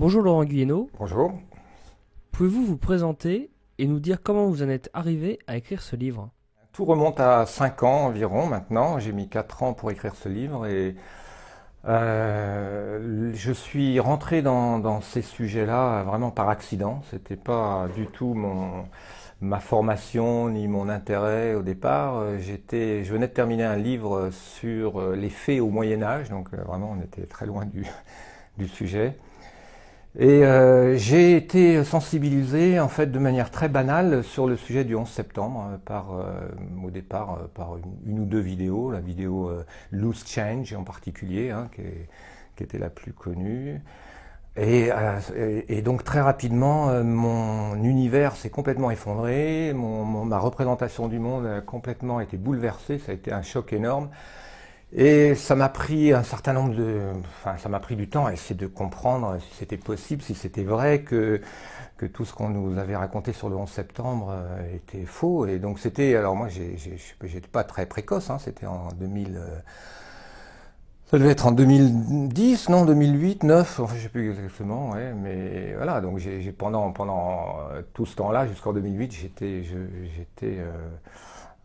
Bonjour Laurent Guyeno, Bonjour. pouvez-vous vous présenter et nous dire comment vous en êtes arrivé à écrire ce livre? Tout remonte à 5 ans environ maintenant. J'ai mis 4 ans pour écrire ce livre et je suis rentré dans ces sujets-là vraiment par accident. C'était pas du tout ma formation ni mon intérêt au départ. Je venais de terminer un livre sur les fées au Moyen Âge, donc vraiment on était très loin du sujet. Et j'ai été sensibilisé en fait de manière très banale sur le sujet du 11 septembre au départ par une ou deux vidéos, la vidéo Loose Change en particulier, hein, qui était la plus connue. Et donc très rapidement, mon univers s'est complètement effondré, ma représentation du monde a complètement été bouleversée, ça a été un choc énorme. Et ça m'a pris un certain nombre ça m'a pris du temps à essayer de comprendre si c'était possible, si c'était vrai que tout ce qu'on nous avait raconté sur le 11 septembre était faux. Et donc alors moi j'étais pas très précoce, hein, c'était en 2000, ça devait être en 2010, non, 2008, 9, enfin je sais plus exactement, ouais, mais voilà, donc pendant tout ce temps-là, jusqu'en 2008, j'étais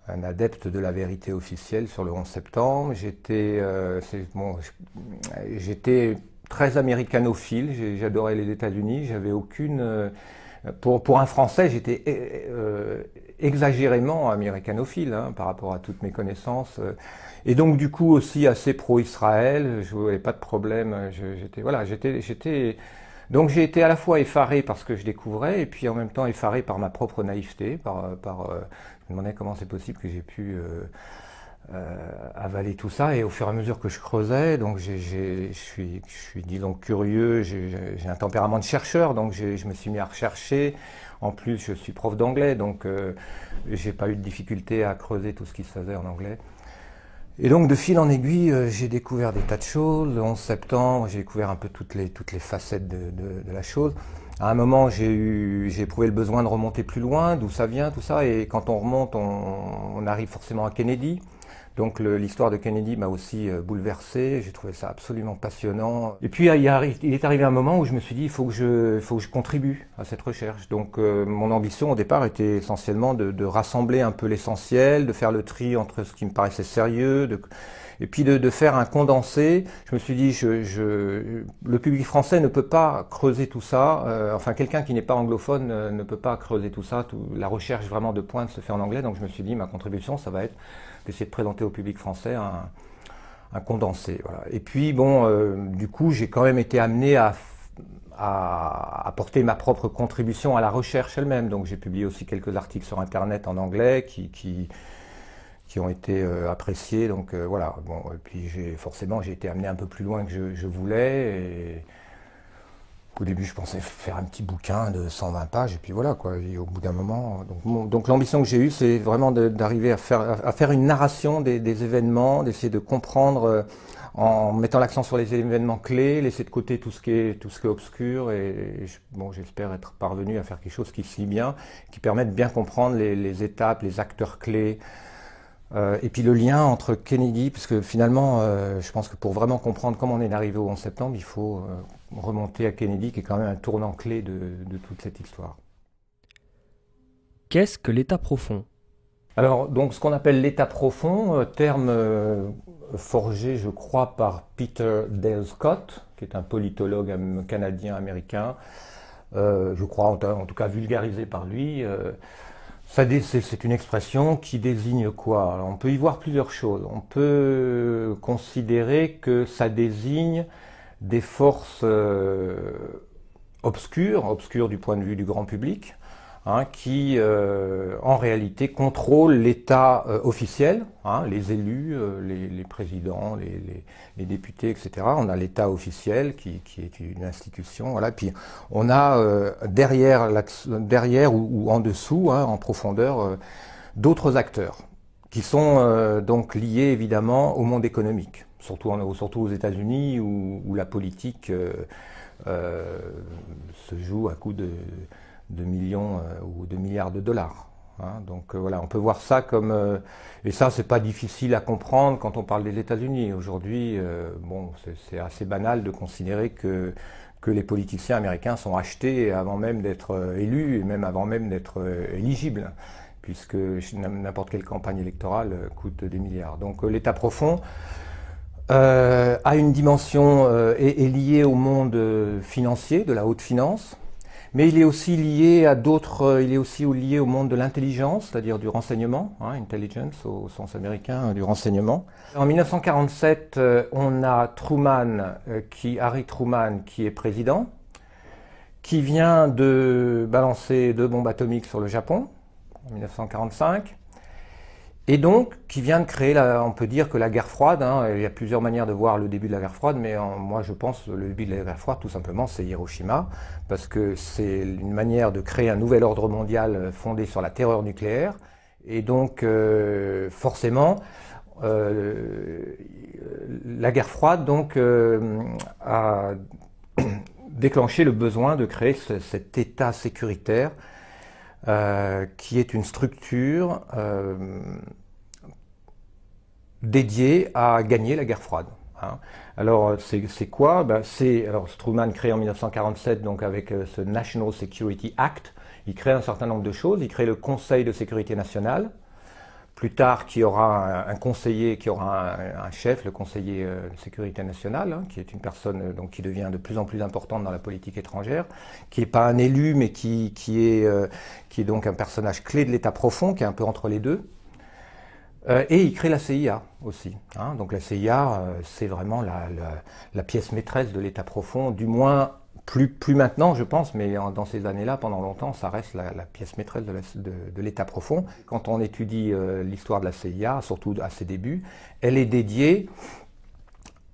un adepte de la vérité officielle sur le 11 septembre. J'étais très américanophile, j'adorais les États-Unis, j'avais aucune... Pour un Français, j'étais exagérément américanophile hein, par rapport à toutes mes connaissances. Et donc du coup aussi assez pro-Israël, je n'avais pas de problème. Donc j'ai été à la fois effaré par ce que je découvrais et puis en même temps effaré par ma propre naïveté, je me demandais comment c'est possible que j'ai pu avaler tout ça. Et au fur et à mesure que je creusais, donc je suis disons curieux, j'ai un tempérament de chercheur, donc je me suis mis à rechercher. En plus, je suis prof d'anglais, donc j'ai pas eu de difficulté à creuser tout ce qui se faisait en anglais. Et donc de fil en aiguille, j'ai découvert des tas de choses. Le 11 septembre, j'ai découvert un peu toutes les facettes de la chose. À un moment, j'ai éprouvé le besoin de remonter plus loin, d'où ça vient, tout ça. Et quand on remonte, on arrive forcément à Kennedy. Donc l'histoire de Kennedy m'a aussi bouleversé. J'ai trouvé ça absolument passionnant. Et puis il est arrivé un moment où je me suis dit il faut que je contribue à cette recherche. Donc mon ambition au départ était essentiellement de rassembler un peu l'essentiel, de faire le tri entre ce qui me paraissait sérieux, et puis de faire un condensé. Je me suis dit, le public français ne peut pas creuser tout ça. Enfin, quelqu'un qui n'est pas anglophone ne peut pas creuser tout ça. La recherche vraiment de pointe se fait en anglais. Donc je me suis dit, ma contribution, ça va être d'essayer de présenter au public français un condensé. Voilà. Et puis, du coup, j'ai quand même été amené à apporter ma propre contribution à la recherche elle-même. Donc j'ai publié aussi quelques articles sur Internet en anglais qui ont été appréciés. Donc voilà. Bon, et puis forcément j'ai été amené un peu plus loin que je voulais. Et au début je pensais faire un petit bouquin de 120 pages et puis voilà quoi. Et au bout d'un moment, donc l'ambition que j'ai eue, c'est vraiment d'arriver à faire une narration des événements, d'essayer de comprendre en mettant l'accent sur les événements clés, laisser de côté tout ce qui est obscur j'espère être parvenu à faire quelque chose qui se lit bien, qui permet de bien comprendre les étapes, les acteurs clés. Et puis le lien entre Kennedy, parce que finalement, je pense que pour vraiment comprendre comment on est arrivé au 11 septembre, il faut remonter à Kennedy, qui est quand même un tournant clé de toute cette histoire. Qu'est-ce que l'état profond? Alors, donc, ce qu'on appelle l'état profond, terme forgé, je crois, par Peter Dale Scott, qui est un politologue canadien-américain, je crois, en tout cas vulgarisé par lui. C'est une expression qui désigne quoi? Alors, on peut y voir plusieurs choses. On peut considérer que ça désigne des forces obscures du point de vue du grand public, hein, qui en réalité contrôlent l'État officiel, hein, les élus, les présidents, les députés, etc. On a l'État officiel qui est une institution. Voilà. Puis on a derrière ou en dessous, hein, en profondeur, d'autres acteurs qui sont donc liés évidemment au monde économique, surtout aux États-Unis où la politique se joue à coups de millions ou de milliards de dollars. Hein. Donc voilà, on peut voir ça comme... et ça, c'est pas difficile à comprendre quand on parle des États-Unis. Aujourd'hui, c'est assez banal de considérer que que les politiciens américains sont achetés avant même d'être élus et même avant même d'être éligibles, puisque n'importe quelle campagne électorale coûte des milliards. Donc l'État profond a une dimension, est lié au monde financier, de la haute finance, mais il est aussi lié à d'autres, il est aussi lié au monde de l'intelligence, c'est-à-dire du renseignement, intelligence au sens américain du renseignement. En 1947, on a Harry Truman, qui est président, qui vient de balancer 2 bombes atomiques sur le Japon, en 1945, et donc qui vient de créer, on peut dire que la guerre froide, il y a plusieurs manières de voir le début de la guerre froide, mais moi je pense que le début de la guerre froide, tout simplement, c'est Hiroshima, parce que c'est une manière de créer un nouvel ordre mondial fondé sur la terreur nucléaire, et donc forcément, la guerre froide donc, a déclenché le besoin de créer cet État sécuritaire qui est une structure dédiée à gagner la guerre froide. Alors c'est quoi? Alors Truman crée en 1947 donc avec ce National Security Act, il crée un certain nombre de choses, il crée le Conseil de sécurité nationale, plus tard qui aura un conseiller, qui aura un chef, le conseiller de sécurité nationale, qui est une personne donc, qui devient de plus en plus importante dans la politique étrangère, qui n'est pas un élu, mais qui est donc un personnage clé de l'État profond, qui est un peu entre les deux. Et il crée la CIA aussi. Donc la CIA, c'est vraiment la pièce maîtresse de l'État profond, du moins plus maintenant, je pense, mais dans ces années-là, pendant longtemps, ça reste la pièce maîtresse de l'État profond. Quand on étudie l'histoire de la CIA, surtout à ses débuts, elle est dédiée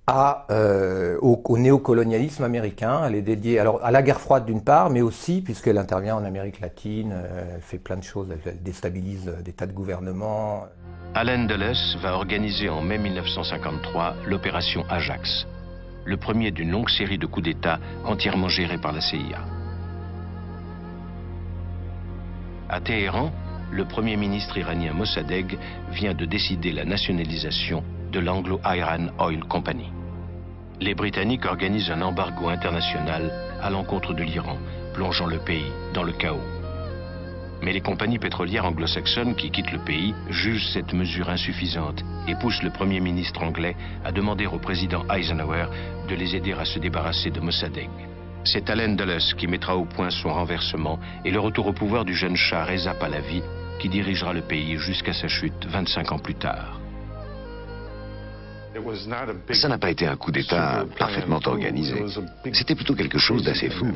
au néocolonialisme américain. Elle est dédiée alors, à la guerre froide d'une part, mais aussi, puisqu'elle intervient en Amérique latine, elle fait plein de choses, elle déstabilise des tas de gouvernements. Allen Dulles va organiser en mai 1953 l'opération Ajax, le premier d'une longue série de coups d'État entièrement gérés par la CIA. À Téhéran, le premier ministre iranien Mossadegh vient de décider la nationalisation de l'Anglo-Iran Oil Company. Les Britanniques organisent un embargo international à l'encontre de l'Iran, plongeant le pays dans le chaos. Mais les compagnies pétrolières anglo-saxonnes qui quittent le pays jugent cette mesure insuffisante et poussent le Premier ministre anglais à demander au président Eisenhower de les aider à se débarrasser de Mossadegh. C'est Allen Dulles qui mettra au point son renversement et le retour au pouvoir du jeune Shah Reza Pahlavi qui dirigera le pays jusqu'à sa chute 25 ans plus tard. Ça n'a pas été un coup d'État parfaitement organisé. C'était plutôt quelque chose d'assez fou.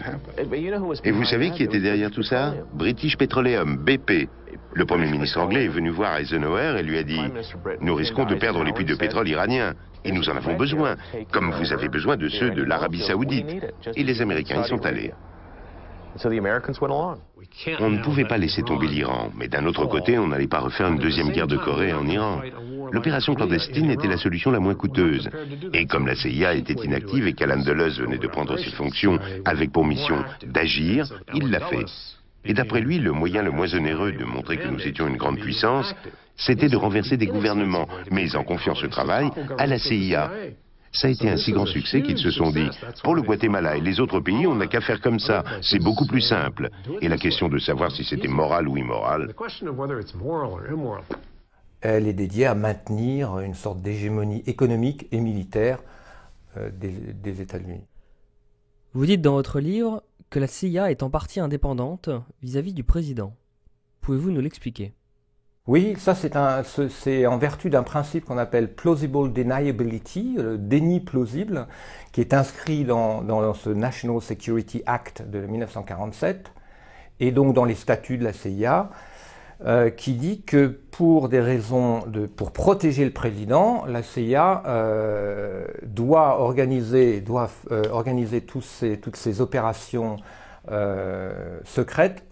Et vous savez qui était derrière tout ça? British Petroleum, BP. Le Premier ministre anglais est venu voir Eisenhower et lui a dit « Nous risquons de perdre les puits de pétrole iraniens. Et nous en avons besoin, comme vous avez besoin de ceux de l'Arabie Saoudite. » Et les Américains y sont allés. On ne pouvait pas laisser tomber l'Iran, mais d'un autre côté, on n'allait pas refaire une deuxième guerre de Corée en Iran. L'opération clandestine était la solution la moins coûteuse. Et comme la CIA était inactive et qu'Allen Dulles venait de prendre ses fonctions avec pour mission d'agir, il l'a fait. Et d'après lui, le moyen le moins onéreux de montrer que nous étions une grande puissance, c'était de renverser des gouvernements, mais en confiant ce travail à la CIA. Ça a été un si grand succès qu'ils se sont dit « Pour le Guatemala et les autres pays, on n'a qu'à faire comme ça, c'est beaucoup plus simple. » Et la question de savoir si c'était moral ou immoral... Elle est dédiée à maintenir une sorte d'hégémonie économique et militaire des États-Unis. Vous dites dans votre livre que la CIA est en partie indépendante vis-à-vis du président. Pouvez-vous nous l'expliquer? Oui, ça c'est en vertu d'un principe qu'on appelle plausible deniability, le déni plausible, qui est inscrit dans ce National Security Act de 1947 et donc dans les statuts de la CIA, qui dit que pour des raisons pour protéger le président, la CIA doit organiser toutes ces opérations secrètes.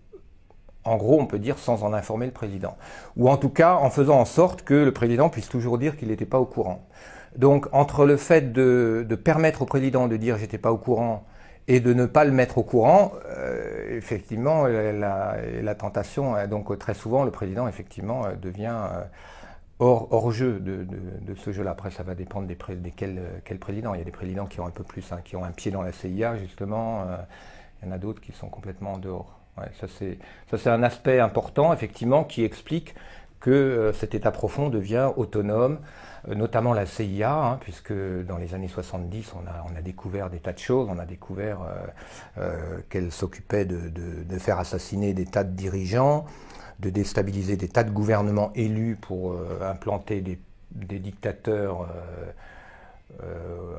En gros, on peut dire sans en informer le président. Ou en tout cas, en faisant en sorte que le président puisse toujours dire qu'il n'était pas au courant. Donc, entre le fait de permettre au président de dire « j'étais pas au courant » et de ne pas le mettre au courant, effectivement, la tentation, donc très souvent, le président, effectivement, devient hors jeu de ce jeu-là. Après, ça va dépendre quel président. Il y a des présidents qui ont un peu plus, qui ont un pied dans la CIA, justement. Il y en a d'autres qui sont complètement en dehors. Ouais, ça, c'est un aspect important, effectivement, qui explique que cet État profond devient autonome, notamment la CIA, hein, puisque dans les années 70, on a découvert des tas de choses. On a découvert qu'elle s'occupait de faire assassiner des tas de dirigeants, de déstabiliser des tas de gouvernements élus pour implanter des dictateurs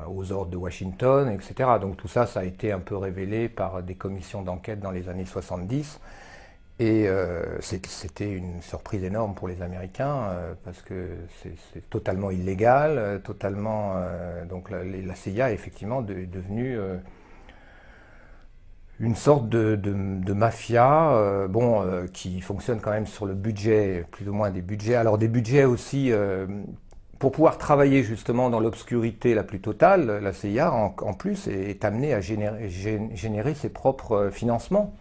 aux ordres de Washington, etc. Donc tout ça, ça a été un peu révélé par des commissions d'enquête dans les années 70. Et c'était une surprise énorme pour les Américains, parce que c'est totalement illégal, totalement... donc la CIA est effectivement devenue... une sorte de mafia, qui fonctionne quand même sur le budget, plus ou moins des budgets. Alors des budgets aussi, pour pouvoir travailler justement dans l'obscurité la plus totale, la CIA en plus est amenée à générer ses propres financements.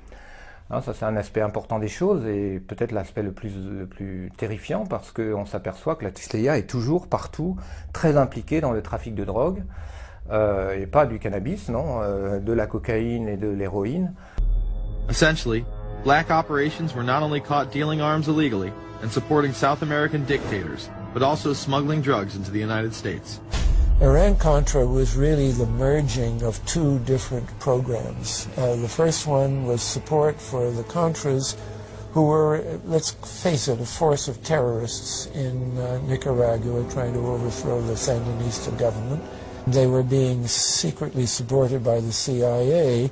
Hein, ça c'est un aspect important des choses et peut-être l'aspect le plus terrifiant, parce qu'on s'aperçoit que la CIA est toujours partout très impliquée dans le trafic de drogue. Et pas du cannabis, non, de la cocaïne et de l'héroïne. Essentially, black operations were not only caught dealing arms illegally and supporting South American dictators, but also smuggling drugs into the United States. Iran-Contra was really the merging of two different programs. The first one was support for the Contras, who were, let's face it, a force of terrorists in Nicaragua trying to overthrow the Sandinista government. They were being secretly supported by the CIA,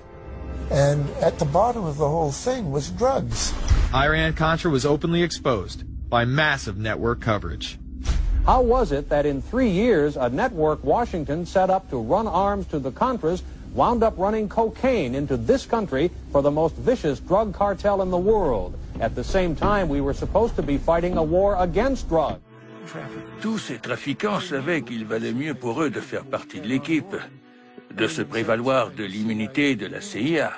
and at the bottom of the whole thing was drugs. Iran-Contra was openly exposed by massive network coverage. How was it that in 3 years a network Washington set up to run arms to the Contras wound up running cocaine into this country for the most vicious drug cartel in the world? At the same time, we were supposed to be fighting a war against drugs. Tous ces trafiquants savaient qu'il valait mieux pour eux de faire partie de l'équipe, de se prévaloir de l'immunité de la CIA.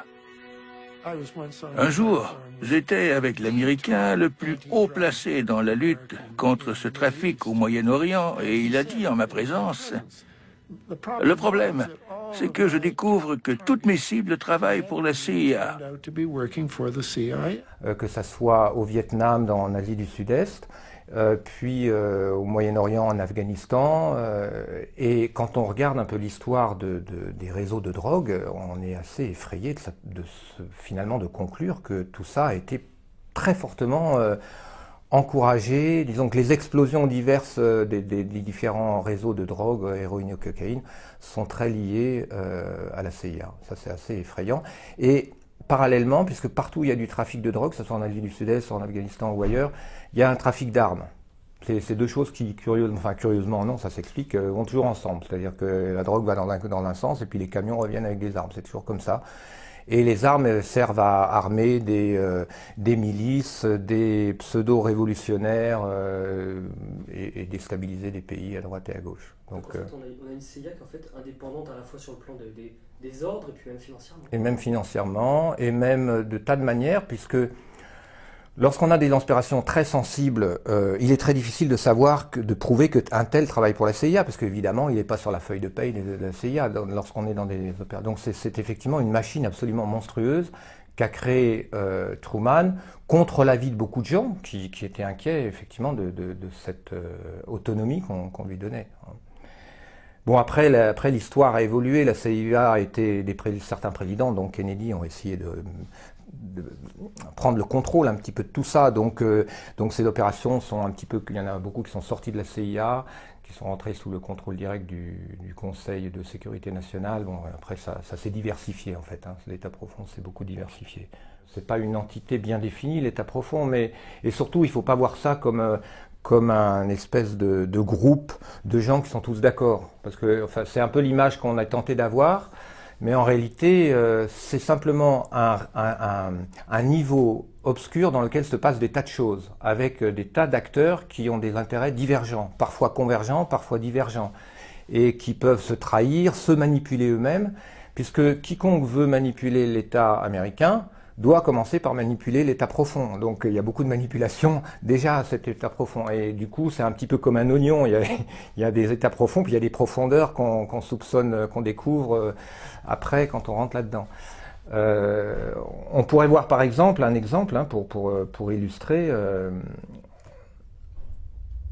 Un jour, j'étais avec l'Américain le plus haut placé dans la lutte contre ce trafic au Moyen-Orient et il a dit en ma présence, « Le problème, c'est que je découvre que toutes mes cibles travaillent pour la CIA. » Que ça soit au Vietnam, en Asie du Sud-Est, puis au Moyen-Orient, en Afghanistan, et quand on regarde un peu l'histoire des réseaux de drogue, on est assez effrayé finalement de conclure que tout ça a été très fortement encouragé. Disons que les explosions diverses des différents réseaux de drogue, héroïne et cocaïne, sont très liées à la CIA. Ça c'est assez effrayant. Et parallèlement, puisque partout il y a du trafic de drogue, que ce soit en Asie du Sud-Est, en Afghanistan ou ailleurs, il y a un trafic d'armes. C'est deux choses qui, curieusement non, ça s'explique, vont toujours ensemble. C'est-à-dire que la drogue va dans un sens et puis les camions reviennent avec des armes. C'est toujours comme ça. Et les armes servent à armer des milices, des pseudo-révolutionnaires et déstabiliser des pays à droite et à gauche. Donc, en fait, on a une CIA qui est en fait indépendante à la fois sur le plan des ordres et puis même financièrement. Et même financièrement, et même de tas de manières, puisque lorsqu'on a des inspirations très sensibles, il est très difficile de savoir, de prouver qu'un tel travaille pour la CIA, parce qu'évidemment, il n'est pas sur la feuille de paye de la CIA lorsqu'on est dans des opérations. Donc c'est effectivement une machine absolument monstrueuse qu'a créée Truman, contre l'avis de beaucoup de gens qui étaient inquiets effectivement de cette autonomie qu'on lui donnait. Bon, après l'histoire a évolué, la CIA a été, certains présidents, dont Kennedy, ont essayé de prendre le contrôle un petit peu de tout ça. Donc ces opérations sont un petit peu, il y en a beaucoup qui sont sortis de la CIA, qui sont rentrés sous le contrôle direct du Conseil de sécurité nationale. Bon, après ça s'est diversifié en fait. Hein. L'État profond s'est beaucoup diversifié. C'est pas une entité bien définie, l'État profond, et surtout il faut pas voir ça comme un espèce de groupe de gens qui sont tous d'accord. Parce que enfin, c'est un peu l'image qu'on a tenté d'avoir, mais en réalité, c'est simplement un niveau obscur dans lequel se passent des tas de choses, avec des tas d'acteurs qui ont des intérêts divergents, parfois convergents, parfois divergents, et qui peuvent se trahir, se manipuler eux-mêmes, puisque quiconque veut manipuler l'État américain doit commencer par manipuler l'état profond. Donc il y a beaucoup de manipulation déjà à cet état profond. Et du coup, c'est un petit peu comme un oignon. Il y a des états profonds, puis il y a des profondeurs qu'on soupçonne, qu'on découvre après quand on rentre là-dedans. On pourrait voir par exemple un exemple hein, pour illustrer.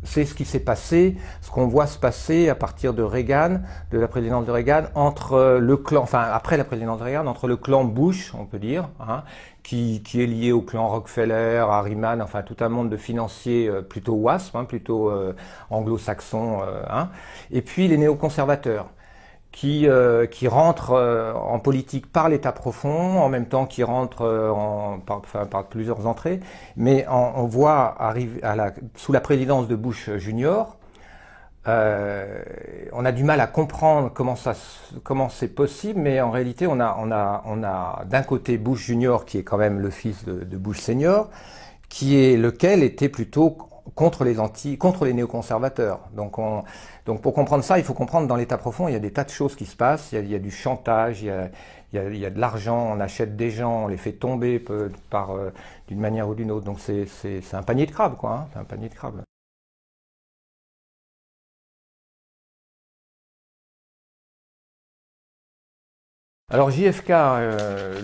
C'est ce qui s'est passé, ce qu'on voit se passer à partir de Reagan, de la présidence de Reagan, entre le clan, enfin après la présidence de Reagan, entre le clan Bush, on peut dire, hein, qui est lié au clan Rockefeller, Harriman, enfin tout un monde de financiers plutôt WASP, hein, plutôt anglo-saxons, hein, et puis les néoconservateurs. Qui rentrent en politique par l'état profond, en même temps qui rentrent par plusieurs entrées, mais on voit arriver sous la présidence de Bush Junior, on a du mal à comprendre comment c'est possible, mais en réalité on a d'un côté Bush Junior qui est quand même le fils de Bush Senior, lequel était plutôt contre les néoconservateurs. Donc pour comprendre ça, il faut comprendre dans l'état profond, il y a des tas de choses qui se passent, il y a du chantage, il y a de l'argent, on achète des gens, on les fait tomber d'une manière ou d'une autre. Donc c'est un panier de crabes, quoi, hein, c'est un panier de crabes. Alors JFK,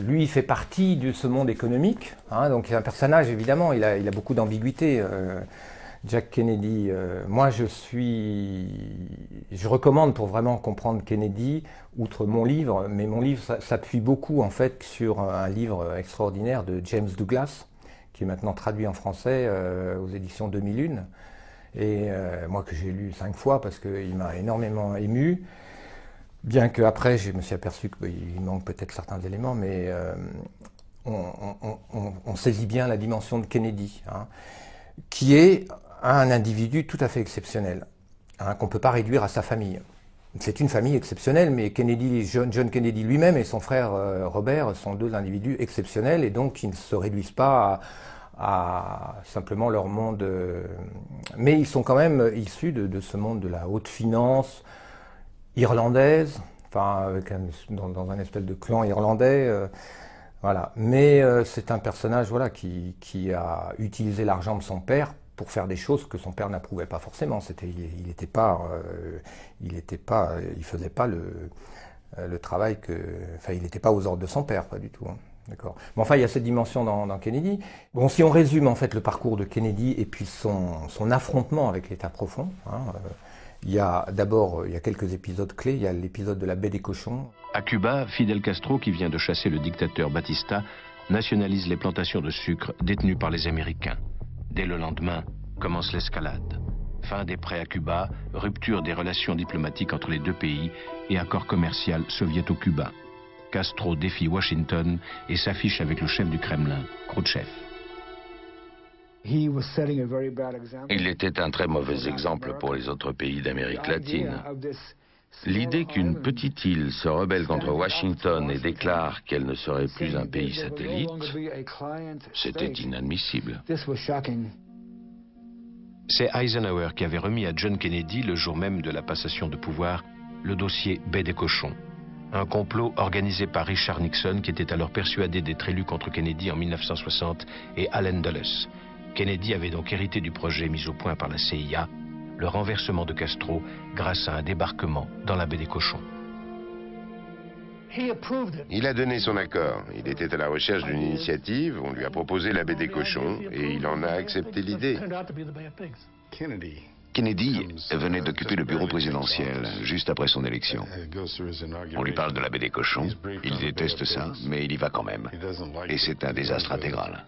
lui, fait partie de ce monde économique, hein, donc c'est un personnage, évidemment, il a beaucoup d'ambiguïté. Jack Kennedy, moi je recommande pour vraiment comprendre Kennedy, outre mon livre, mais mon livre s'appuie beaucoup en fait sur un livre extraordinaire de James Douglas, qui est maintenant traduit en français aux éditions 2001, et moi que j'ai lu 5 fois parce qu'il m'a énormément ému. Bien qu'après, je me suis aperçu qu'il manque peut-être certains éléments, mais on saisit bien la dimension de Kennedy, hein, qui est un individu tout à fait exceptionnel, hein, qu'on ne peut pas réduire à sa famille. C'est une famille exceptionnelle, mais John Kennedy lui-même et son frère Robert sont deux individus exceptionnels, et donc qui ne se réduisent pas à simplement leur monde. Mais ils sont quand même issus de ce monde de la haute finance, irlandaise, enfin dans un espèce de clan irlandais, voilà. Mais c'est un personnage, voilà, qui a utilisé l'argent de son père pour faire des choses que son père n'approuvait pas forcément. Il faisait pas le travail il n'était pas aux ordres de son père, pas du tout. Hein. D'accord. Mais enfin, il y a cette dimension dans Kennedy. Bon, si on résume en fait le parcours de Kennedy et puis son affrontement avec l'état profond. Hein, il y a quelques épisodes clés. Il y a l'épisode de la baie des cochons. À Cuba, Fidel Castro, qui vient de chasser le dictateur Batista, nationalise les plantations de sucre détenues par les Américains. Dès le lendemain, commence l'escalade. Fin des prêts à Cuba, rupture des relations diplomatiques entre les deux pays et accord commercial soviéto-cubain. Castro défie Washington et s'affiche avec le chef du Kremlin, Khrouchtchev. Il était un très mauvais exemple pour les autres pays d'Amérique latine. L'idée qu'une petite île se rebelle contre Washington et déclare qu'elle ne serait plus un pays satellite, c'était inadmissible. C'est Eisenhower qui avait remis à John Kennedy, le jour même de la passation de pouvoir, le dossier baie des cochons. Un complot organisé par Richard Nixon, qui était alors persuadé d'être élu contre Kennedy en 1960, et Allen Dulles. Kennedy avait donc hérité du projet mis au point par la CIA, le renversement de Castro grâce à un débarquement dans la baie des cochons. Il a donné son accord. Il était à la recherche d'une initiative, on lui a proposé la baie des cochons et il en a accepté l'idée. Kennedy venait d'occuper le bureau présidentiel juste après son élection. On lui parle de la baie des cochons, il déteste ça, mais il y va quand même. Et c'est un désastre intégral.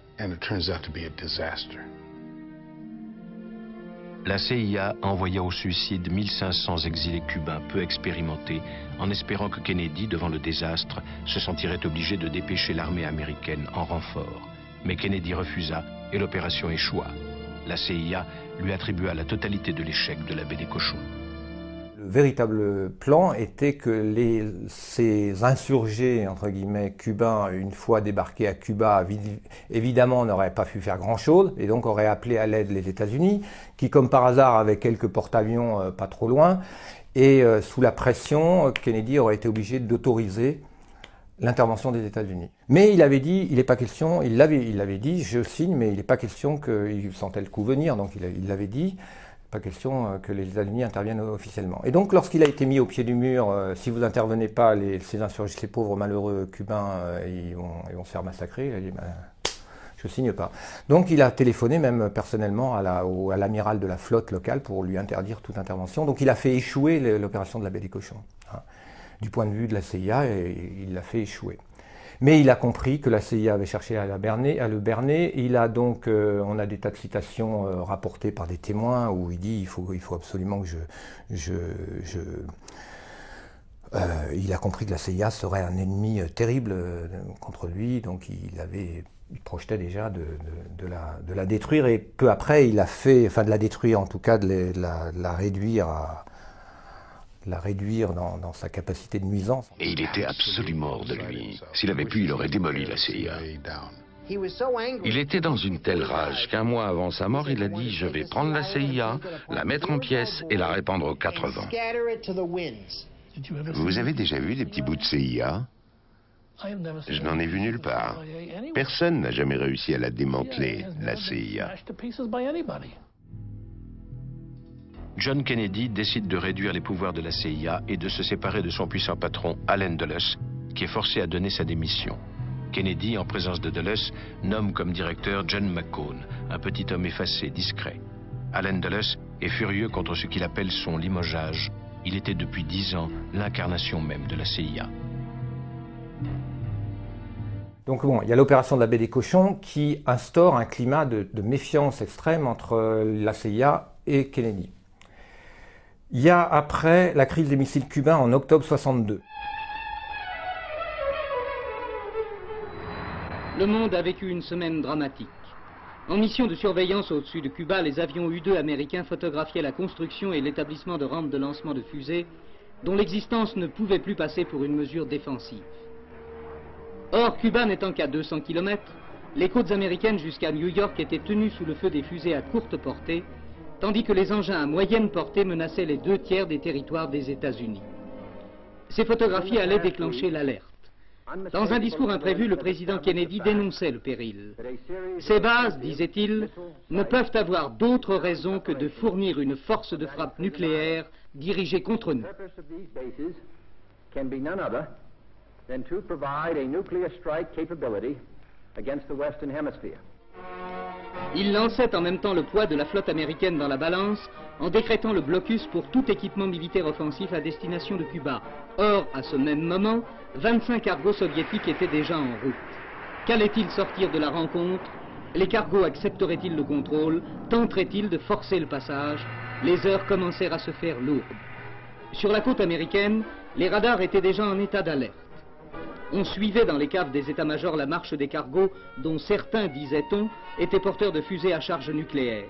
La CIA envoya au suicide 1500 exilés cubains peu expérimentés, en espérant que Kennedy, devant le désastre, se sentirait obligé de dépêcher l'armée américaine en renfort. Mais Kennedy refusa et l'opération échoua. La CIA lui attribua la totalité de l'échec de la baie des cochons. Le véritable plan était que ces insurgés, entre guillemets, cubains, une fois débarqués à Cuba, évidemment n'auraient pas pu faire grand-chose, et donc auraient appelé à l'aide les États-Unis, qui, comme par hasard, avaient quelques porte-avions pas trop loin, et sous la pression, Kennedy aurait été obligé d'autoriser l'intervention des États-Unis. Mais il avait dit, il n'est pas question, il l'avait dit, je signe, mais il n'est pas question qu'il sentait le coup venir, donc il l'avait dit, pas question que les États-Unis interviennent officiellement. Et donc, lorsqu'il a été mis au pied du mur, si vous n'intervenez pas, ces insurgés, ces pauvres malheureux cubains, ils vont se faire massacrer, il a dit, ben, je signe pas. Donc, il a téléphoné même personnellement à l'amiral de la flotte locale pour lui interdire toute intervention. Donc, il a fait échouer l'opération de la baie des Cochons. Hein. Du point de vue de la CIA, il l'a fait échouer. Mais il a compris que la CIA avait cherché à le berner. Il a donc, on a des tas de citations rapportées par des témoins où il dit il faut absolument que il a compris que la CIA serait un ennemi terrible contre lui, donc il projetait déjà de la détruire, et peu après il a fait, enfin de la détruire en tout cas, de la réduire dans sa capacité de nuisance. Et il était absolument hors de lui. S'il avait pu, il aurait démoli la CIA. Il était dans une telle rage qu'un mois avant sa mort, il a dit « Je vais prendre la CIA, la mettre en pièces et la répandre aux 4 vents ». Vous avez déjà vu des petits bouts de CIA? Je n'en ai vu nulle part. Personne n'a jamais réussi à la démanteler, la CIA. John Kennedy décide de réduire les pouvoirs de la CIA et de se séparer de son puissant patron, Allen Dulles, qui est forcé à donner sa démission. Kennedy, en présence de Dulles, nomme comme directeur John McCone, un petit homme effacé, discret. Allen Dulles est furieux contre ce qu'il appelle son limogeage. Il était depuis 10 ans l'incarnation même de la CIA. Donc bon, il y a l'opération de la baie des Cochons qui instaure un climat de méfiance extrême entre la CIA et Kennedy. Il y a après la crise des missiles cubains en octobre 62. Le monde a vécu une semaine dramatique. En mission de surveillance au-dessus de Cuba, les avions U-2 américains photographiaient la construction et l'établissement de rampes de lancement de fusées dont l'existence ne pouvait plus passer pour une mesure défensive. Or, Cuba n'étant qu'à 200 km, les côtes américaines jusqu'à New York étaient tenues sous le feu des fusées à courte portée, tandis que les engins à moyenne portée menaçaient les 2/3 des territoires des États-Unis. Ces photographies allaient déclencher l'alerte. Dans un discours imprévu, le président Kennedy dénonçait le péril. Ces bases, disait-il, ne peuvent avoir d'autre raison que de fournir une force de frappe nucléaire dirigée contre nous. Il lançait en même temps le poids de la flotte américaine dans la balance en décrétant le blocus pour tout équipement militaire offensif à destination de Cuba. Or, à ce même moment, 25 cargos soviétiques étaient déjà en route. Qu'allait-il sortir de la rencontre? Les cargos accepteraient-ils le contrôle? Tenteraient-ils de forcer le passage? Les heures commencèrent à se faire lourdes. Sur la côte américaine, les radars étaient déjà en état d'alerte. On suivait dans les caves des états-majors la marche des cargos, dont certains, disait-on, étaient porteurs de fusées à charge nucléaire.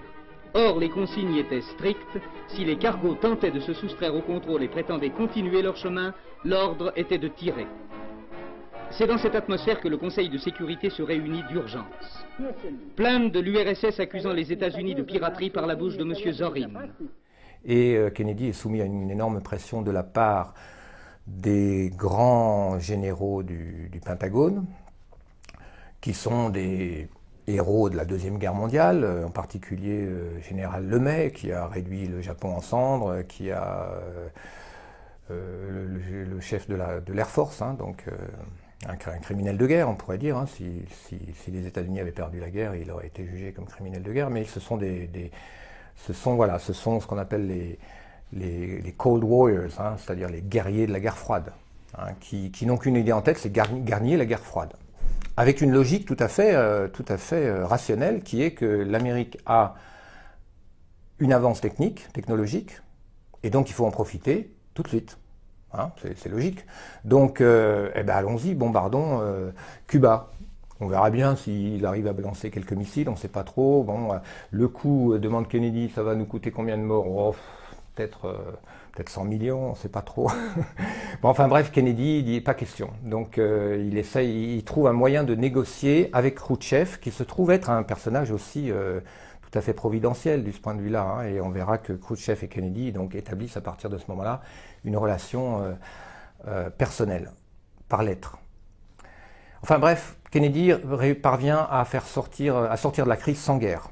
Or, les consignes étaient strictes. Si les cargos tentaient de se soustraire au contrôle et prétendaient continuer leur chemin, l'ordre était de tirer. C'est dans cette atmosphère que le Conseil de sécurité se réunit d'urgence. Plainte de l'URSS accusant les États-Unis de piraterie par la bouche de M. Zorin. Et Kennedy est soumis à une énorme pression de la part des grands généraux du Pentagone, qui sont des héros de la Deuxième Guerre mondiale, en particulier général Lemay, qui a réduit le Japon en cendres, qui a le chef de l'Air Force, hein, donc un criminel de guerre, on pourrait dire. Hein, si les États-Unis avaient perdu la guerre, il aurait été jugé comme criminel de guerre, mais ce sont ce sont ce qu'on appelle les Cold Warriors, hein, c'est-à-dire les guerriers de la guerre froide, hein, qui n'ont qu'une idée en tête, c'est gagner la guerre froide. Avec une logique tout à fait rationnelle, qui est que l'Amérique a une avance technologique, et donc il faut en profiter tout de suite. Hein, c'est logique. Donc, allons-y, bombardons Cuba. On verra bien s'il arrive à balancer quelques missiles, on ne sait pas trop. Bon, le coût, demande Kennedy, ça va nous coûter combien de morts? Oh, peut-être 100 millions, on ne sait pas trop. Bon, enfin bref, Kennedy dit pas question. Donc il trouve un moyen de négocier avec Khrouchtchev, qui se trouve être un personnage aussi tout à fait providentiel de ce point de vue-là. Hein, et on verra que Khrouchtchev et Kennedy donc établissent à partir de ce moment-là une relation personnelle, par lettre. Enfin bref, Kennedy parvient à sortir de la crise sans guerre,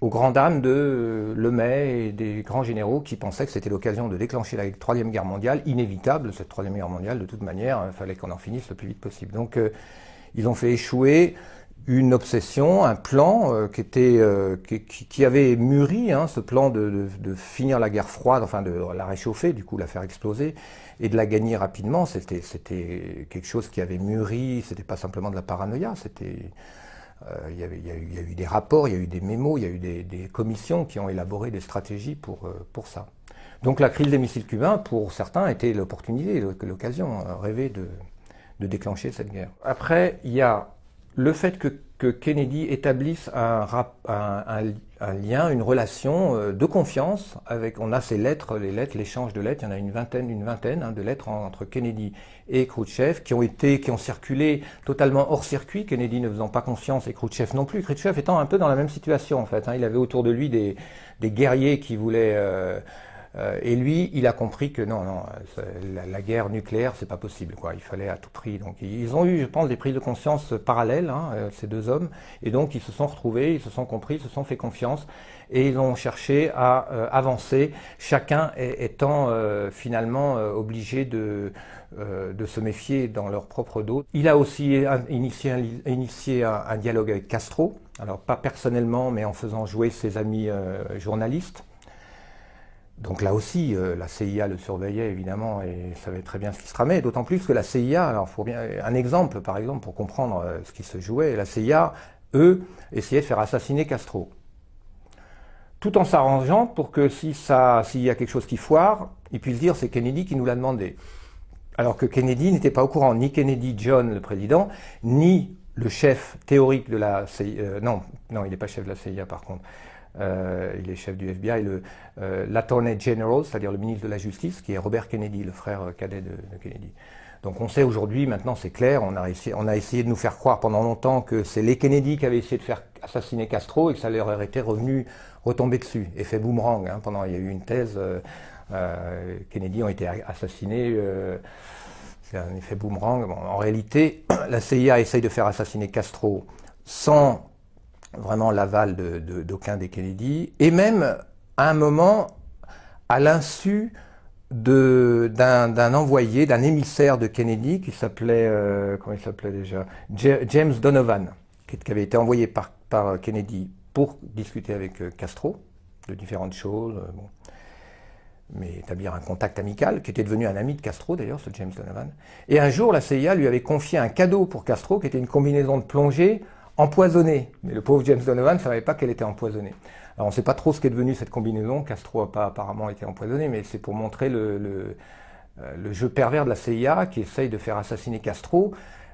aux grandes dames de Lemay et des grands généraux qui pensaient que c'était l'occasion de déclencher la Troisième Guerre mondiale, inévitable, cette Troisième Guerre mondiale, de toute manière, il fallait qu'on en finisse le plus vite possible. Donc ils ont fait échouer une obsession, un plan qui avait mûri, hein, ce plan de finir la guerre froide, enfin de la réchauffer, du coup la faire exploser, et de la gagner rapidement. C'était quelque chose qui avait mûri, c'était pas simplement de la paranoïa, c'était... Il y a eu des rapports, il y a eu des mémos, il y a eu des commissions qui ont élaboré des stratégies pour ça. Donc la crise des missiles cubains, pour certains, était l'opportunité, l'occasion rêvée de déclencher cette guerre. Après, il y a le fait que Kennedy établisse un lien, une relation de confiance avec, on a ces lettres, l'échange de lettres, il y en a une vingtaine hein, de lettres entre Kennedy et Khrouchtchev qui ont circulé totalement hors circuit, Kennedy ne faisant pas confiance et Khrouchtchev non plus, Khrouchtchev étant un peu dans la même situation en fait, hein, il avait autour de lui des guerriers qui voulaient... et lui, il a compris que non, la guerre nucléaire, c'est pas possible, quoi. Il fallait à tout prix. Donc, ils ont eu, je pense, des prises de conscience parallèles, hein, ces deux hommes, et donc ils se sont retrouvés, ils se sont compris, ils se sont fait confiance, et ils ont cherché à avancer, chacun étant finalement obligé de se méfier dans leur propre dos. Il a aussi initié un dialogue avec Castro, alors pas personnellement, mais en faisant jouer ses amis journalistes. Donc là aussi, la CIA le surveillait évidemment et savait très bien ce qui se tramait, d'autant plus que la CIA, alors faut bien un exemple par exemple pour comprendre ce qui se jouait, la CIA, eux, essayaient de faire assassiner Castro. Tout en s'arrangeant pour que s'il y a quelque chose qui foire, ils puissent dire c'est Kennedy qui nous l'a demandé. Alors que Kennedy n'était pas au courant, ni Kennedy John, le président, ni le chef théorique de la CIA, non, il n'est pas chef de la CIA par contre. Il est chef du FBI, l'Attorney General, c'est-à-dire le ministre de la Justice, qui est Robert Kennedy, le frère cadet de Kennedy. Donc on sait aujourd'hui, maintenant c'est clair, on a essayé de nous faire croire pendant longtemps que c'est les Kennedy qui avaient essayé de faire assassiner Castro et que ça leur aurait été retombé dessus, effet boomerang. Hein, il y a eu une thèse, Kennedy ont été assassinés, c'est un effet boomerang. Bon, en réalité, la CIA essaye de faire assassiner Castro sans vraiment l'aval d'aucun des Kennedy, et même à un moment, à l'insu d'un envoyé, d'un émissaire de Kennedy qui s'appelait, comment il s'appelait déjà, James Donovan, qui avait été envoyé par Kennedy pour discuter avec Castro de différentes choses, bon, mais établir un contact amical, qui était devenu un ami de Castro d'ailleurs, ce James Donovan. Et un jour, la CIA lui avait confié un cadeau pour Castro, qui était une combinaison de plongée empoisonnée. Mais le pauvre James Donovan ne savait pas qu'elle était empoisonnée. Alors on ne sait pas trop ce qu'est devenu cette combinaison, Castro n'a pas apparemment été empoisonné, mais c'est pour montrer le jeu pervers de la CIA qui essaye de faire assassiner Castro,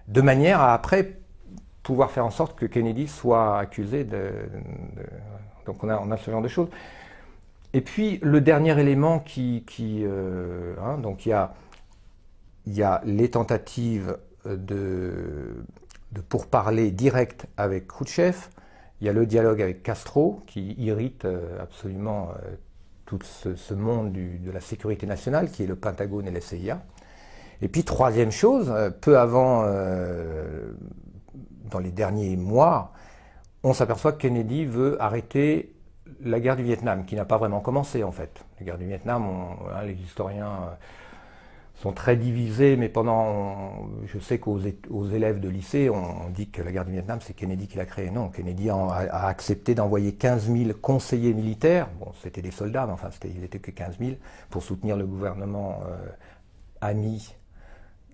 de manière à après pouvoir faire en sorte que Kennedy soit accusé donc on a ce genre de choses. Et puis le dernier élément donc il y a les tentatives de pourparlers direct avec Khrouchtchev, il y a le dialogue avec Castro qui irrite absolument tout ce monde de la sécurité nationale qui est le Pentagone et la CIA. Et puis troisième chose, peu avant, dans les derniers mois, on s'aperçoit que Kennedy veut arrêter la guerre du Vietnam, qui n'a pas vraiment commencé en fait. La guerre du Vietnam, les historiens sont très divisés, mais je sais qu'aux élèves de lycée, on dit que la guerre du Vietnam, c'est Kennedy qui l'a créée. Non, Kennedy a accepté d'envoyer 15 000 conseillers militaires, bon, c'était des soldats, mais enfin, ils n'étaient que 15 000, pour soutenir le gouvernement ami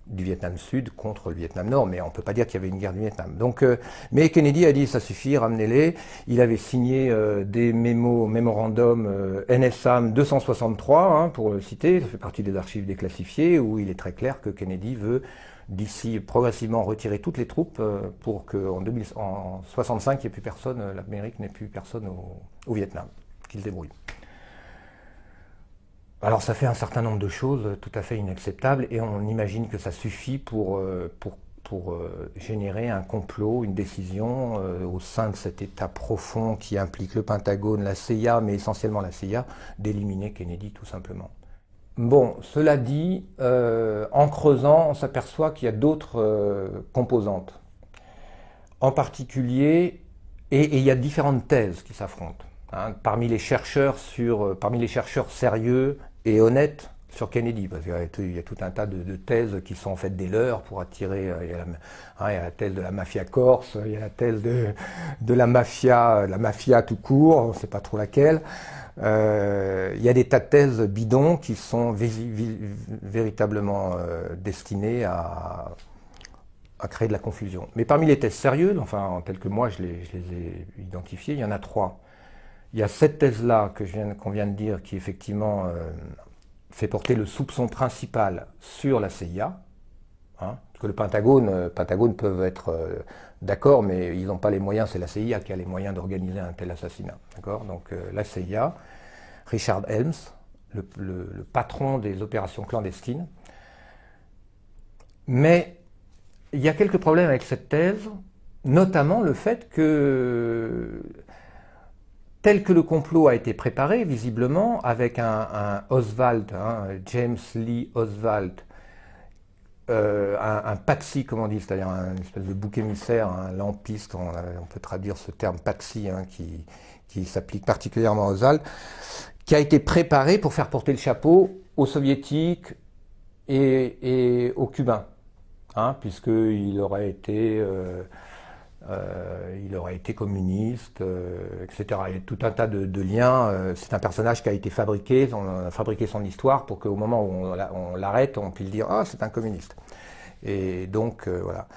du Vietnam Sud contre le Vietnam Nord, mais on ne peut pas dire qu'il y avait une guerre du Vietnam. Donc, mais Kennedy a dit ça suffit, ramenez-les. Il avait signé des mémorandums NSAM 263, hein, pour le citer, ça fait partie des archives déclassifiées, où il est très clair que Kennedy veut d'ici progressivement retirer toutes les troupes pour qu'en 1965, il n'y ait plus personne, l'Amérique n'ait plus personne au Vietnam, qu'il se débrouille. Alors ça fait un certain nombre de choses tout à fait inacceptables et on imagine que ça suffit pour générer un complot, une décision au sein de cet État profond qui implique le Pentagone, la CIA, mais essentiellement la CIA, d'éliminer Kennedy tout simplement. Bon, cela dit, en creusant, on s'aperçoit qu'il y a d'autres composantes. En particulier, et il y a différentes thèses qui s'affrontent. Hein, parmi les chercheurs sérieux et honnêtes sur Kennedy, parce qu'il y a tout un tas de thèses qui sont en fait des leurs pour attirer. Il y a la thèse de la mafia corse, il y a la thèse de la mafia tout court, on ne sait pas trop laquelle. Il y a des tas de thèses bidons qui sont véritablement destinées à créer de la confusion. Mais parmi les thèses sérieuses, enfin telles que moi je les ai identifiées, il y en a 3. Il y a cette thèse-là qu'on vient de dire qui effectivement fait porter le soupçon principal sur la CIA. Hein, parce que le Pentagone peuvent être d'accord, mais ils n'ont pas les moyens, c'est la CIA qui a les moyens d'organiser un tel assassinat. Donc la CIA, Richard Helms, le patron des opérations clandestines. Mais il y a quelques problèmes avec cette thèse, notamment le fait que, tel que le complot a été préparé, visiblement, avec un Oswald, James Lee Oswald, un patsy, comme on dit, c'est-à-dire un espèce de bouc émissaire, un lampiste, on peut traduire ce terme patsy, qui s'applique particulièrement à Oswald, qui a été préparé pour faire porter le chapeau aux soviétiques et aux cubains, puisqu'il aurait été communiste, etc. Il y a tout un tas de liens. C'est un personnage qui a été fabriqué, on a fabriqué son histoire pour qu'au moment où on l'arrête, on puisse dire « Ah, c'est un communiste ». Et donc, voilà.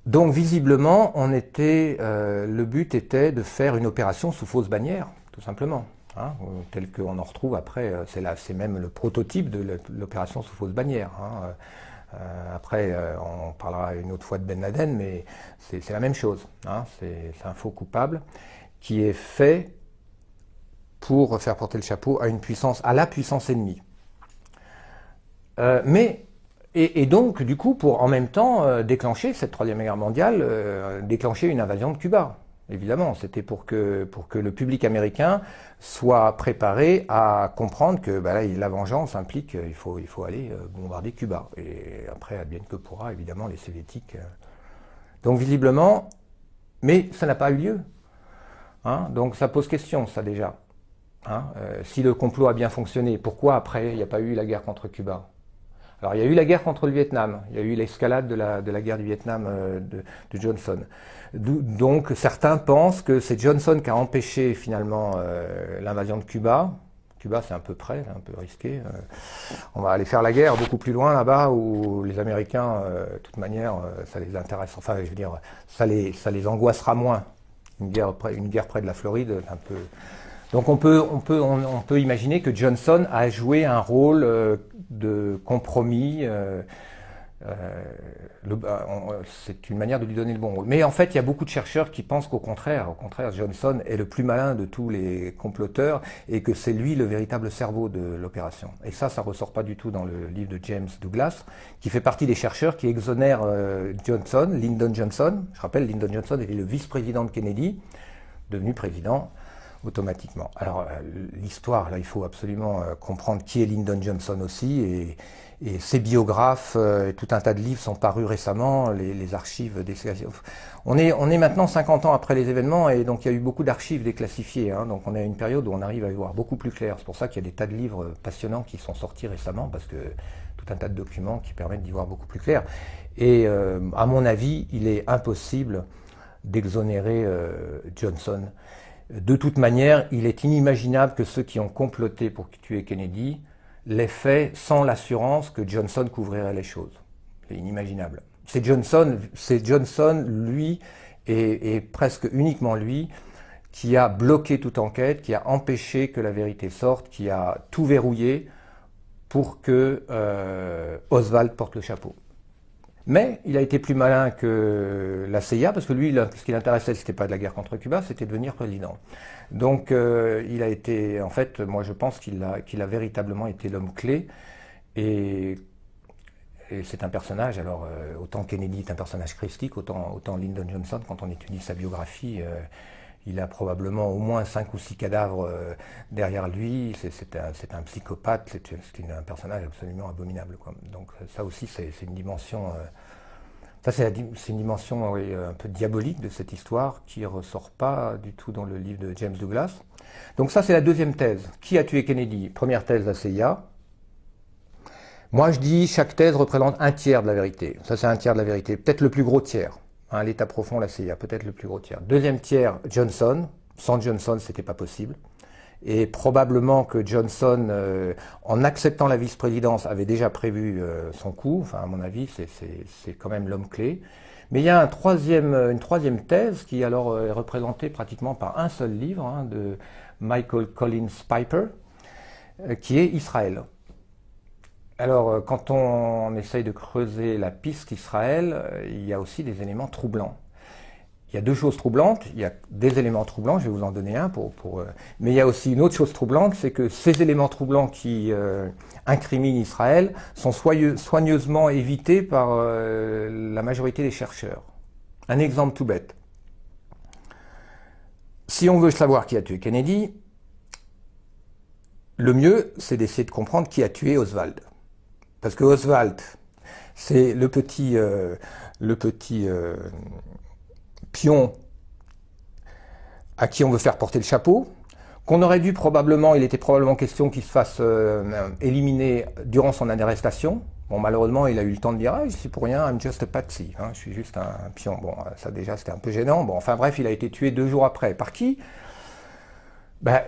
Donc, visiblement, le but était de faire une opération sous fausse bannière, tout simplement. Tel qu'on en retrouve après, c'est même le prototype de l'opération sous fausse bannière. Après, on parlera une autre fois de Ben Laden, mais c'est la même chose. C'est un faux coupable qui est fait pour faire porter le chapeau à la puissance ennemie. Et donc, du coup, pour en même temps déclencher cette Troisième Guerre mondiale, déclencher une invasion de Cuba. Évidemment, c'était pour que le public américain soit préparé à comprendre que la vengeance implique qu'il faut aller bombarder Cuba. Et après, advienne que pourra, évidemment, les soviétiques. Donc visiblement, mais ça n'a pas eu lieu. Donc ça pose question, ça déjà. Si le complot a bien fonctionné, pourquoi après il n'y a pas eu la guerre contre Cuba? Alors il y a eu la guerre contre le Vietnam, il y a eu l'escalade de la guerre du Vietnam de Johnson. Donc certains pensent que c'est Johnson qui a empêché finalement l'invasion de Cuba. Cuba c'est un peu près, un peu risqué. On va aller faire la guerre beaucoup plus loin là-bas où les Américains, de toute manière, ça les intéresse. Enfin je veux dire, ça les angoissera moins. Une guerre près de la Floride, un peu. Donc on peut imaginer que Johnson a joué un rôle de compromis. C'est une manière de lui donner le bon rôle. Mais en fait, il y a beaucoup de chercheurs qui pensent qu'au contraire, Johnson est le plus malin de tous les comploteurs et que c'est lui le véritable cerveau de l'opération. Et ça ressort pas du tout dans le livre de James Douglas, qui fait partie des chercheurs qui exonèrent Johnson, Lyndon Johnson. Je rappelle, Lyndon Johnson était le vice-président de Kennedy, devenu président automatiquement. Alors l'histoire, là, il faut absolument comprendre qui est Lyndon Johnson aussi, et ses biographes, tout un tas de livres sont parus récemment, les archives déclassifiées. On est maintenant 50 ans après les événements, et donc il y a eu beaucoup d'archives déclassifiées, donc on a une période où on arrive à y voir beaucoup plus clair. C'est pour ça qu'il y a des tas de livres passionnants qui sont sortis récemment, parce que tout un tas de documents qui permettent d'y voir beaucoup plus clair. Et à mon avis, il est impossible d'exonérer Johnson. De toute manière, il est inimaginable que ceux qui ont comploté pour tuer Kennedy l'aient fait sans l'assurance que Johnson couvrirait les choses. C'est inimaginable. C'est Johnson, lui, et presque uniquement lui, qui a bloqué toute enquête, qui a empêché que la vérité sorte, qui a tout verrouillé pour que Oswald porte le chapeau. Mais il a été plus malin que la CIA, parce que lui, ce qui l'intéressait, c'était pas de la guerre contre Cuba, c'était devenir président. Donc il a été, en fait, moi je pense qu'il a véritablement été l'homme clé, et c'est un personnage, alors autant Kennedy est un personnage christique, autant Lyndon Johnson, quand on étudie sa biographie, Il a probablement au moins 5 ou 6 cadavres derrière lui. C'est un psychopathe, c'est un personnage absolument abominable, quoi. Donc ça aussi, c'est une dimension... c'est une dimension oui, un peu diabolique de cette histoire qui ne ressort pas du tout dans le livre de James Douglas. Donc ça, c'est la deuxième thèse. Qui a tué Kennedy? Première thèse, la CIA. Moi, je dis chaque thèse représente un tiers de la vérité. Ça, c'est un tiers de la vérité. Peut-être le plus gros tiers. Hein, l'État profond, la CIA, peut-être le plus gros tiers. Deuxième tiers, Johnson. Sans Johnson, c'était pas possible. Et probablement que Johnson, en acceptant la vice-présidence, avait déjà prévu son coup. Enfin, à mon avis, c'est quand même l'homme clé. Mais il y a une troisième thèse qui alors est représentée pratiquement par un seul livre, hein, de Michael Collins Piper, qui est Israël. Alors, quand on essaye de creuser la piste Israël, il y a aussi des éléments troublants. Il y a deux choses troublantes, il y a des éléments troublants, je vais vous en donner un, mais il y a aussi une autre chose troublante, c'est que ces éléments troublants qui incriminent Israël sont soigneusement évités par la majorité des chercheurs. Un exemple tout bête. Si on veut savoir qui a tué Kennedy, le mieux, c'est d'essayer de comprendre qui a tué Oswald. Parce que Oswald, c'est le petit pion à qui on veut faire porter le chapeau, qu'on aurait dû probablement, il était probablement question qu'il se fasse éliminer durant son arrestation. Bon, malheureusement, il a eu le temps de dire « Ah, je suis pour rien, I'm just a patsy hein, », je suis juste un pion. Bon, ça déjà, c'était un peu gênant. Bon, enfin bref, il a été tué 2 jours après. Par qui? Ben,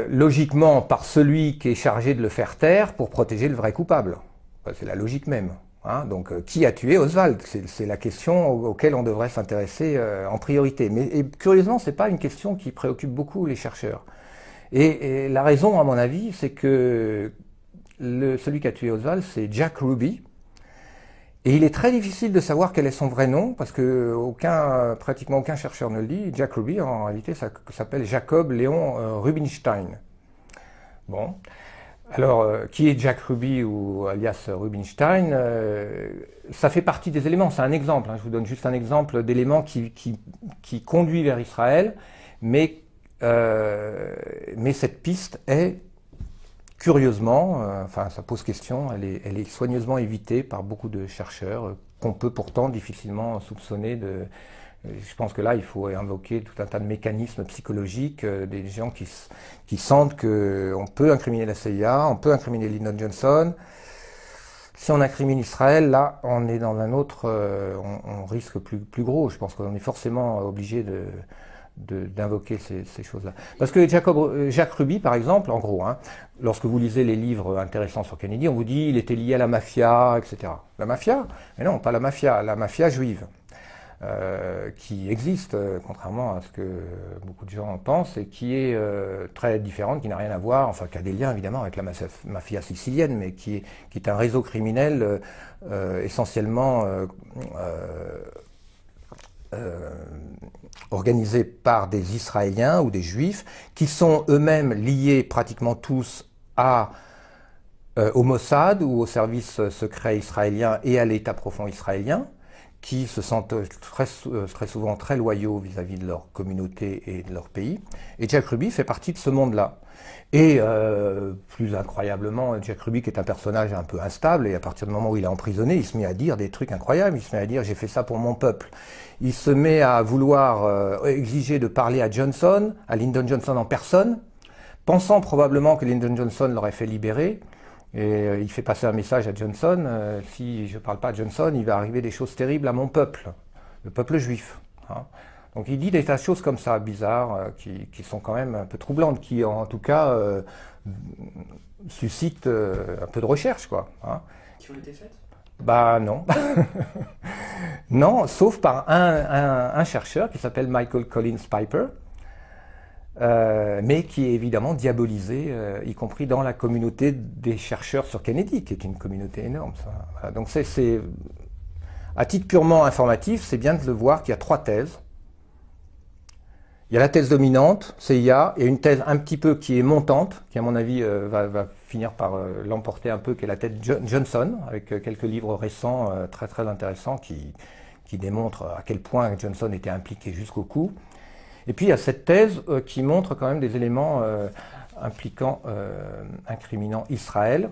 logiquement, par celui qui est chargé de le faire taire pour protéger le vrai coupable. Ben, c'est la logique même. Hein, donc, qui a tué Oswald? C'est la question auquel on devrait s'intéresser en priorité. Mais curieusement, c'est pas une question qui préoccupe beaucoup les chercheurs. Et la raison, à mon avis, c'est que celui qui a tué Oswald, c'est Jack Ruby. Et il est très difficile de savoir quel est son vrai nom, parce que pratiquement aucun chercheur ne le dit. Jack Ruby, en réalité, ça s'appelle Jacob Léon Rubinstein. Bon. Alors, qui est Jack Ruby ou alias Rubinstein? Ça fait partie des éléments, c'est un exemple. Hein, je vous donne juste un exemple d'éléments qui conduit vers Israël, mais cette piste est curieusement, enfin ça pose question, elle est soigneusement évitée par beaucoup de chercheurs qu'on peut pourtant difficilement soupçonner de... Je pense que là, il faut invoquer tout un tas de mécanismes psychologiques, des gens qui sentent qu'on peut incriminer la CIA, on peut incriminer Lyndon Johnson. Si on incrimine Israël, là, on est dans un autre... on risque plus gros. Je pense qu'on est forcément obligé d'invoquer ces choses-là. Parce que Jack Ruby, par exemple, en gros, hein, lorsque vous lisez les livres intéressants sur Kennedy, on vous dit il était lié à la mafia, etc. La mafia? Mais non, pas la mafia juive. Qui existe, contrairement à ce que beaucoup de gens pensent, et qui est très différente, qui n'a rien à voir, enfin qui a des liens évidemment avec la mafia sicilienne, mais qui est un réseau criminel essentiellement organisé par des Israéliens ou des Juifs, qui sont eux-mêmes liés pratiquement tous au Mossad ou au service secret israélien et à l'État profond israélien, qui se sentent très souvent très loyaux vis-à-vis de leur communauté et de leur pays. Et Jack Ruby fait partie de ce monde-là. Et plus incroyablement, Jack Ruby qui est un personnage un peu instable, et à partir du moment où il est emprisonné, il se met à dire des trucs incroyables, il se met à dire « j'ai fait ça pour mon peuple ». Il se met à vouloir exiger de parler à Johnson, à Lyndon Johnson en personne, pensant probablement que Lyndon Johnson l'aurait fait libérer. Et il fait passer un message à Johnson, si je ne parle pas à Johnson, il va arriver des choses terribles à mon peuple, le peuple juif. Hein. Donc il dit des tas de choses comme ça, bizarres, qui sont quand même un peu troublantes, qui en tout cas suscitent un peu de recherche, quoi. Hein. Qui ont été faites? Bah non. Non, sauf par un chercheur qui s'appelle Michael Collins Piper, mais qui est évidemment diabolisé, y compris dans la communauté des chercheurs sur Kennedy, qui est une communauté énorme. Ça. Voilà. Donc à titre purement informatif, c'est bien de le voir qu'il y a 3 thèses. Il y a la thèse dominante, CIA, et une thèse un petit peu qui est montante, qui à mon avis va finir par l'emporter un peu, qui est la thèse Johnson, avec quelques livres récents très très intéressants qui démontrent à quel point Johnson était impliqué jusqu'au cou. Et puis il y a cette thèse qui montre quand même des éléments incriminant Israël,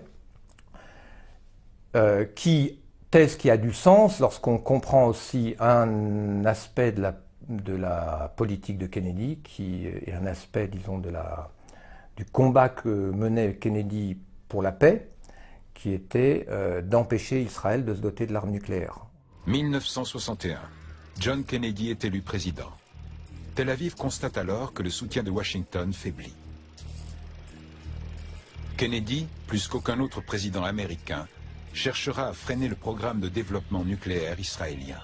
thèse qui a du sens lorsqu'on comprend aussi un aspect de la politique de Kennedy, qui est un aspect, disons, du combat que menait Kennedy pour la paix, qui était d'empêcher Israël de se doter de l'arme nucléaire. 1961. John Kennedy est élu président. Tel Aviv constate alors que le soutien de Washington faiblit. Kennedy, plus qu'aucun autre président américain, cherchera à freiner le programme de développement nucléaire israélien.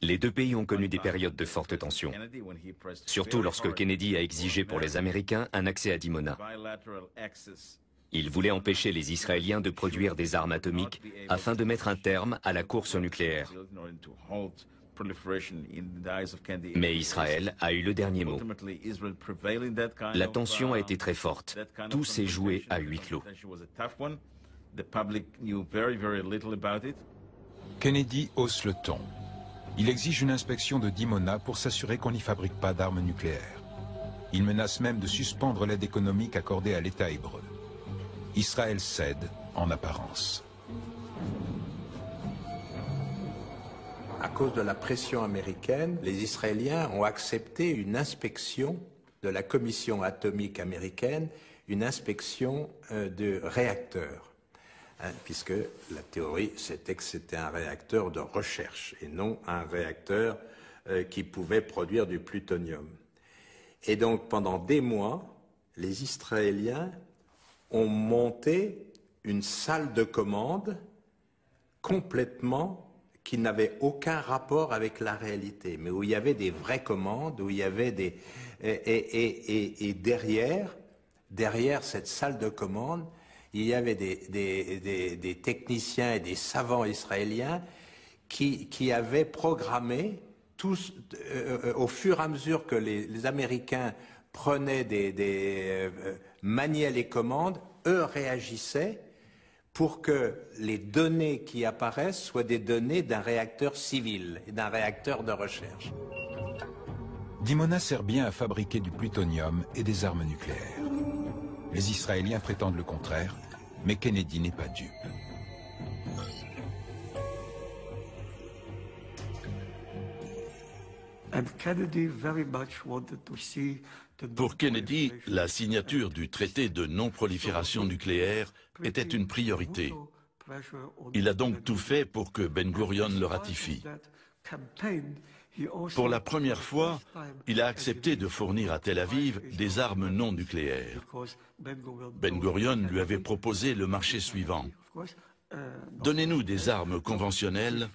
Les deux pays ont connu des périodes de forte tension, surtout lorsque Kennedy a exigé pour les Américains un accès à Dimona. Il voulait empêcher les Israéliens de produire des armes atomiques afin de mettre un terme à la course nucléaire. Mais Israël a eu le dernier mot. La tension a été très forte. Tout s'est joué à huis clos. Kennedy hausse le ton. Il exige une inspection de Dimona pour s'assurer qu'on n'y fabrique pas d'armes nucléaires. Il menace même de suspendre l'aide économique accordée à l'État hébreu. Israël cède en apparence. À cause de la pression américaine, les Israéliens ont accepté une inspection de la Commission atomique américaine, une inspection de réacteurs. Puisque la théorie, c'était que c'était un réacteur de recherche et non un réacteur qui pouvait produire du plutonium. Et donc, pendant des mois, les Israéliens ont monté une salle de commande complètement qui n'avait aucun rapport avec la réalité, mais où il y avait des vraies commandes, où il y avait des... Et derrière cette salle de commande, il y avait des techniciens et des savants israéliens qui avaient programmé, tous, au fur et à mesure que les Américains prenaient maniaient les commandes, eux réagissaient pour que les données qui apparaissent soient des données d'un réacteur civil et d'un réacteur de recherche. Dimona sert bien à fabriquer du plutonium et des armes nucléaires. Les Israéliens prétendent le contraire, mais Kennedy n'est pas dupe. Pour Kennedy, la signature du traité de non-prolifération nucléaire était une priorité. Il a donc tout fait pour que Ben Gurion le ratifie. Pour la première fois, il a accepté de fournir à Tel Aviv des armes non nucléaires. Ben Gurion lui avait proposé le marché suivant. Donnez-nous des armes conventionnelles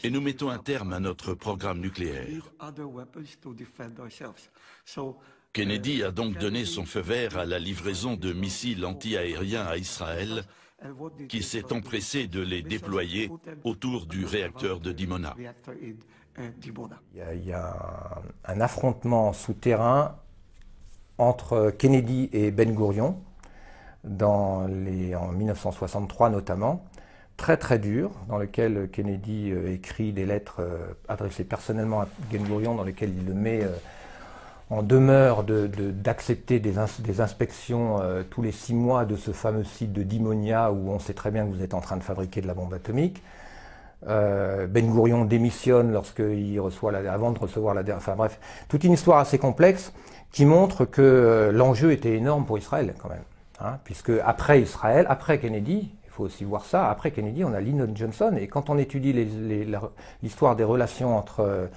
et nous mettons un terme à notre programme nucléaire. Kennedy a donc donné son feu vert à la livraison de missiles anti-aériens à Israël, qui s'est empressé de les déployer autour du réacteur de Dimona. Il y a un affrontement souterrain entre Kennedy et Ben Gurion, en 1963 notamment, très très dur, dans lequel Kennedy écrit des lettres adressées personnellement à Ben Gurion, dans lesquelles il le met en demeure d'accepter des inspections tous les 6 mois de ce fameux site de Dimona où on sait très bien que vous êtes en train de fabriquer de la bombe atomique. Ben Gurion démissionne avant de recevoir la dernière. Enfin bref, toute une histoire assez complexe qui montre que l'enjeu était énorme pour Israël quand même. Puisque après Israël, après Kennedy, il faut aussi voir ça, après Kennedy, on a Lyndon Johnson, et quand on étudie l'histoire des relations entre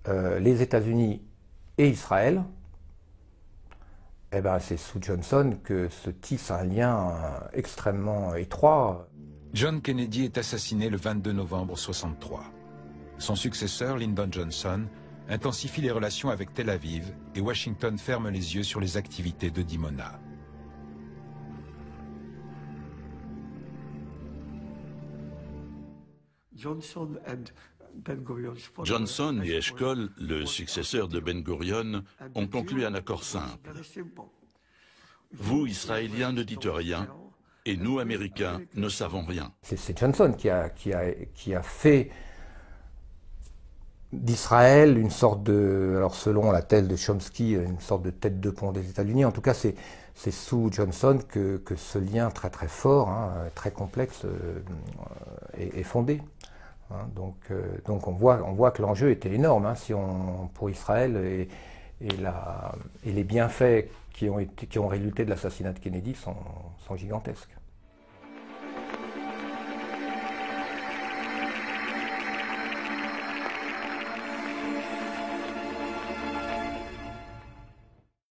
les États-Unis et Israël, eh ben, c'est sous Johnson que se tisse un lien extrêmement étroit. John Kennedy est assassiné le 22 novembre 1963. Son successeur, Lyndon Johnson, intensifie les relations avec Tel Aviv et Washington ferme les yeux sur les activités de Dimona. Johnson et Eshkol, le successeur de Ben Gurion, ont conclu un accord simple. Vous, Israéliens, ne dites rien, et nous, Américains, ne savons rien. C'est Johnson qui a fait d'Israël, une sorte de, alors selon la thèse de Chomsky, une sorte de tête de pont des États-Unis. En tout cas, c'est sous Johnson que ce lien très très fort, très complexe, est fondé. Donc on voit que l'enjeu était énorme pour Israël et les bienfaits qui ont résulté de l'assassinat de Kennedy sont gigantesques.